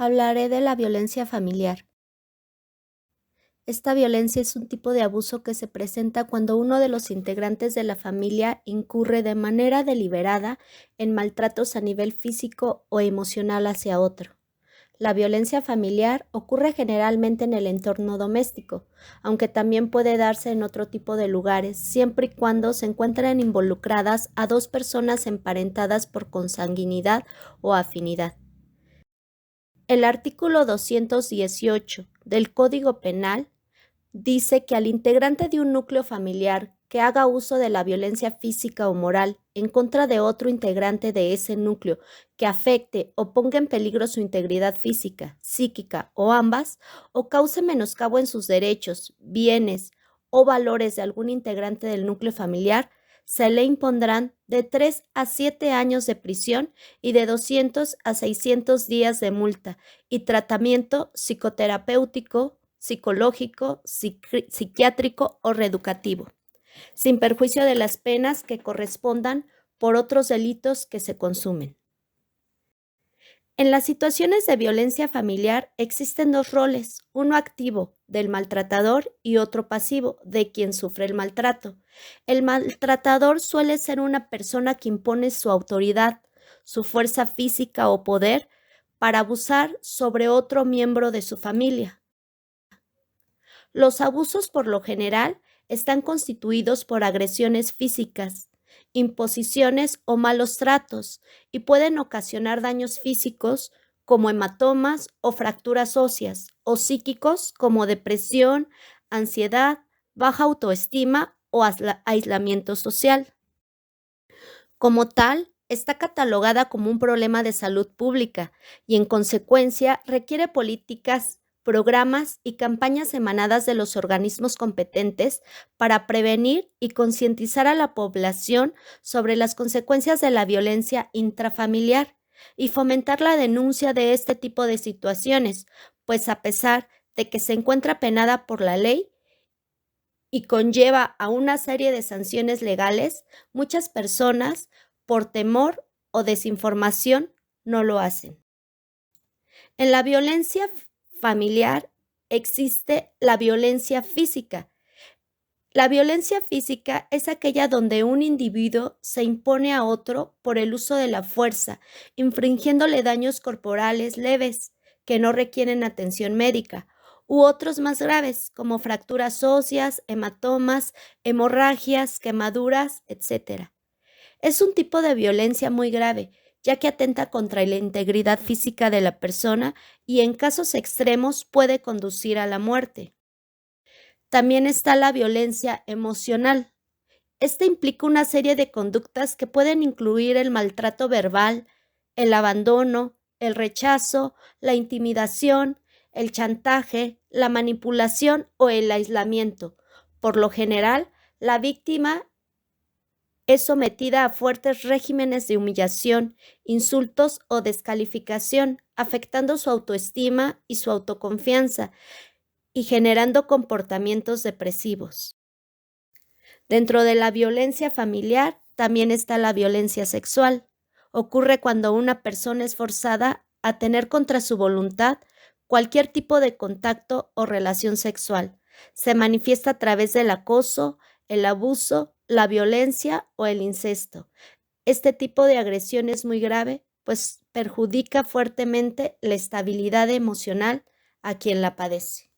Hablaré de la violencia familiar. Esta violencia es un tipo de abuso que se presenta cuando uno de los integrantes de la familia incurre de manera deliberada en maltratos a nivel físico o emocional hacia otro. La violencia familiar ocurre generalmente en el entorno doméstico, aunque también puede darse en otro tipo de lugares, siempre y cuando se encuentren involucradas a dos personas emparentadas por consanguinidad o afinidad. El artículo 218 del Código Penal dice que al integrante de un núcleo familiar que haga uso de la violencia física o moral en contra de otro integrante de ese núcleo que afecte o ponga en peligro su integridad física, psíquica o ambas, o cause menoscabo en sus derechos, bienes o valores de algún integrante del núcleo familiar, se le impondrán de 3 a 7 años de prisión y de 200 a 600 días de multa y tratamiento psicoterapéutico, psicológico, psiquiátrico o reeducativo, sin perjuicio de las penas que correspondan por otros delitos que se consumen. En las situaciones de violencia familiar existen dos roles, uno activo, del maltratador, y otro pasivo, de quien sufre el maltrato. El maltratador suele ser una persona que impone su autoridad, su fuerza física o poder para abusar sobre otro miembro de su familia. Los abusos por lo general están constituidos por agresiones físicas, imposiciones o malos tratos y pueden ocasionar daños físicos como hematomas o fracturas óseas o psíquicos como depresión, ansiedad, baja autoestima o aislamiento social. Como tal, está catalogada como un problema de salud pública y en consecuencia requiere políticas, programas y campañas emanadas de los organismos competentes para prevenir y concientizar a la población sobre las consecuencias de la violencia intrafamiliar y fomentar la denuncia de este tipo de situaciones, pues a pesar de que se encuentra penada por la ley y conlleva a una serie de sanciones legales, muchas personas, por temor o desinformación, no lo hacen. En la violencia familiar existe la violencia física. La violencia física es aquella donde un individuo se impone a otro por el uso de la fuerza, infringiéndole daños corporales leves que no requieren atención médica, u otros más graves como fracturas óseas, hematomas, hemorragias, quemaduras, etc. Es un tipo de violencia muy grave, ya que atenta contra la integridad física de la persona y en casos extremos puede conducir a la muerte. También está la violencia emocional. Esta implica una serie de conductas que pueden incluir el maltrato verbal, el abandono, el rechazo, la intimidación, el chantaje, la manipulación o el aislamiento. Por lo general, la víctima es sometida a fuertes regímenes de humillación, insultos o descalificación, afectando su autoestima y su autoconfianza y generando comportamientos depresivos. Dentro de la violencia familiar también está la violencia sexual. Ocurre cuando una persona es forzada a tener contra su voluntad cualquier tipo de contacto o relación sexual. Se manifiesta a través del acoso, el abuso, la violencia o el incesto. Este tipo de agresión es muy grave, pues perjudica fuertemente la estabilidad emocional a quien la padece.